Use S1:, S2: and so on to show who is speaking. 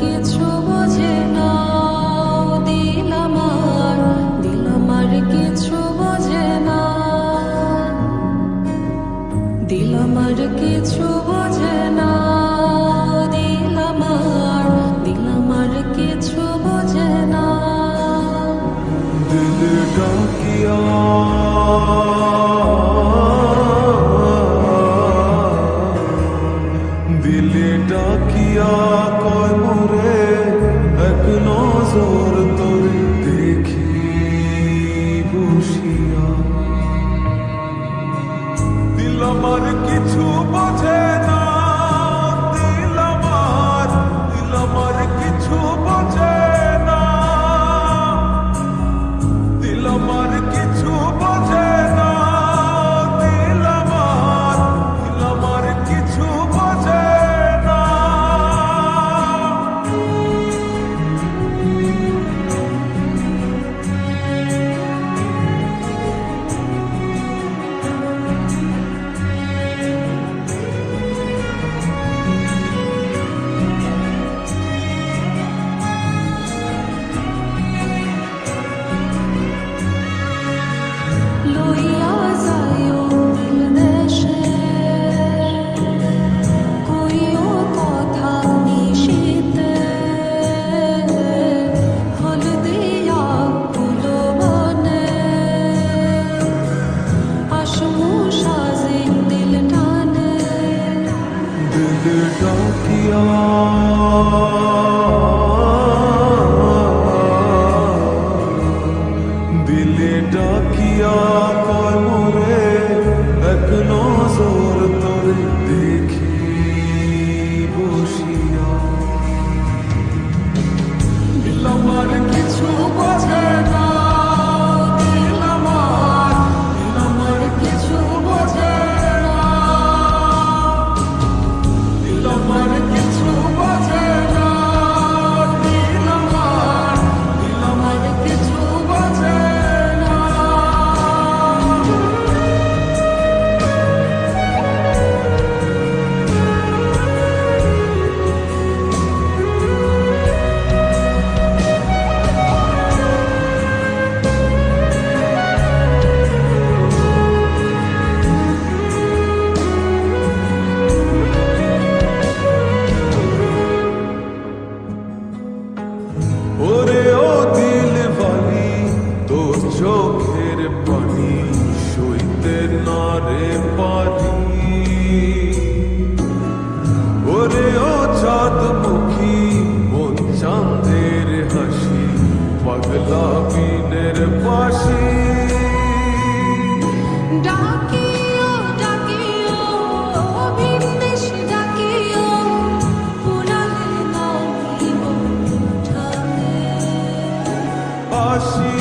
S1: কিছু বোঝে না, দিল আমার কিছু বোঝে না, দিল আমার কিছু বোঝে না, দিল আমার কিছু বোঝে না।
S2: দিল ডাকিয়া দিলে ডাকিয়া কয় মোরে এক নজর তোরে দেখি বসিয়া। দিল আমার কিছু বোঝে না, দিল আমার কিছু বোঝে না, দিল আমার কিছু বোঝে না, দিল আমার কিছু বোঝে না।
S1: লইয়া যাইও দিল দেশে, কইও কথা নিশীথে, ফল দিয়া ফুল বনে, আসমু সাজে দিল টানে।
S2: দিল ডাকিয়া দিলে ডাকিয়া কয় মোরে এক নজর তোরে দেখি বসিয়া। দিল আমার কিছু বোঝে না, দিল আমার কিছু বোঝে না, দিল আমার কিছু বোঝে না, দিল আমার কিছু বোঝে না। ওরে ও দিল বালি তোর চোখের পানি সইতে না রে পারি। ওরে ও চাঁদ মুখী মন চাঁদের হাসি পাগলা বিনের পাশি।
S1: ডাকিও ডাকিও ভিনদেশ ডাকিও, পুরালে নামিব ঠানে।
S2: আসি